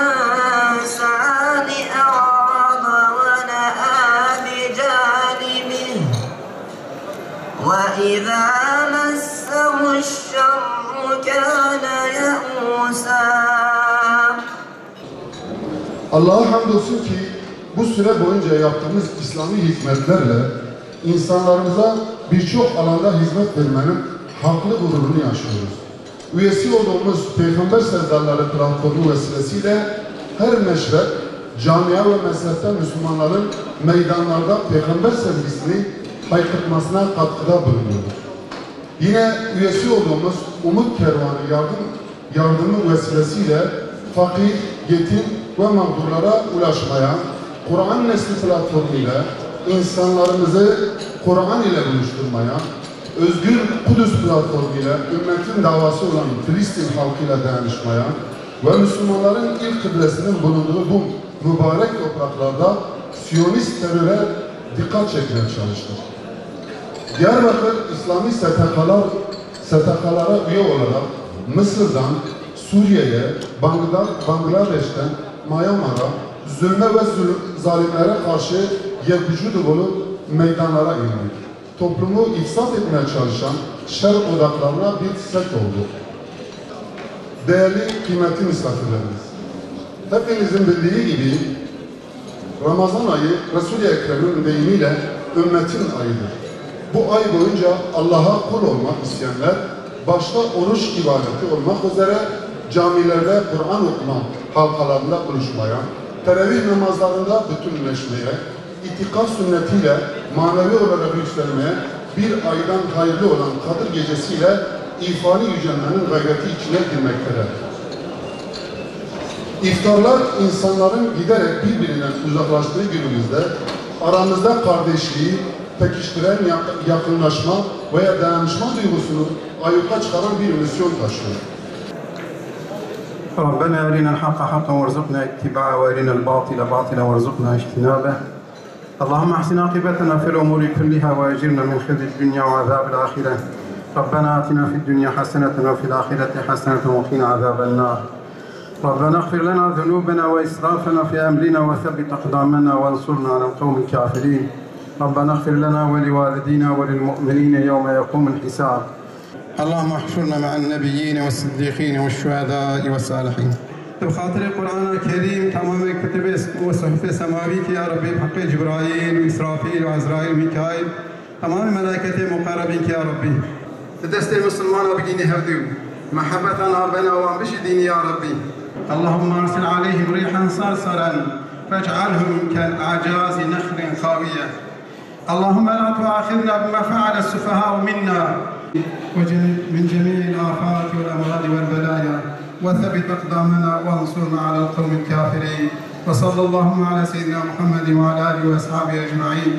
الإنسان أعرض ونأى بجانبه وإذا مسه الشر كان يئوسا. Allah'a hamdolsun ki bu süre boyunca yaptığımız İslami hizmetlerle insanlarımıza birçok alanda hizmet vermenin haklı gururunu yaşıyoruz. Üyesi olduğumuz Peygamber Sevdaları platformu vesilesiyle her meşrep, camia ve mezhepten Müslümanların meydanlarda Peygamber sevgisini haykırtmasına katkıda bulunuyoruz. Yine üyesi olduğumuz Umut Kervanı yardımı vesilesiyle fakir, yetim ve mağdurlara ulaşmaya, Kur'an Nesli platformuyla insanlarımızı Kur'an ile buluşturmaya, Özgür Kudüs platformuyla ümmetin davası olan Filistin halkıyla dayanışmaya ve Müslümanların ilk kıblesinin bulunduğu bu mübarek topraklarda Siyonist teröre dikkat çekmeye çalıştık. Diyarbakır İslami STK'lara üye olarak Mısır'dan, Suriye'ye, Bangladeş'ten, Myanmar'a, zulme ve zalimlere karşı yeryüzü dolu meydanlara indik. Toplumu ifsad etmeye çalışan şer odaklarına bir set olduk. Değerli, kıymetli misafirlerimiz, hepinizin bildiği gibi Ramazan ayı Resul-i Ekrem'in deyimiyle ümmetin ayıdır. Bu ay boyunca Allah'a kul olmak isteyenler, başta oruç ibadeti olmak üzere camilerde Kur'an okuma halkalarında buluşmaya, teravih namazlarında bütünleşmeye, itikaf sünnetiyle manevi olarak yükselmeye, bir aydan hayırlı olan Kadir Gecesiyle ifani yücelmenin gayreti içine girmektedir. İftarlar insanların giderek birbirinden uzaklaştığı günümüzde aramızda kardeşliği pekiştiren yakınlaşma veya dayanışma duygusunu ayyuka çıkaran bir misyon taşıyor. ربنا أرنا الحق حقا وارزقنا اتباعه وأرنا الباطل باطلا وارزقنا اجتنابه. اللهم احسن عاقبتنا في الأمور كلها وأجرنا من خزي الدنيا وعذاب الآخرة. ربنا آتنا في الدنيا حسنة وفي الآخرة حسنة وقنا عذاب النار. ربنا اغفر لنا ذنوبنا وإسرافنا في أمرنا وثبت أقدامنا وانصرنا على القوم الكافرين. ربنا اغفر لنا ولوالدينا وللمؤمنين يوم يقوم الحساب. اللهم احشرنا مع النبيين والصديقين والشهداء والصالحين. بخاطر القرآن الكريم تمام كتب وصحف سماويك يا ربي بحق جبرائيل وإسرافيل وعزرائيل وميكائيل تمام ملائكة مقربين يا ربي. دست المسلمان بقيني هوديو محبتنا بنا وبشدين يا ربي. اللهم ارسل عليهم ريحا صرصرا فاجعلهم كأعجاز نخل خاوية. اللهم لا تؤاخذنا بما فعل السفهاء منا من جميع الآفات والأمراض والبلايا وثبت أقدامنا وانصرنا على القوم الكافرين. وصلى اللهم على سيدنا محمد وعلى آله وأصحابه أجمعين.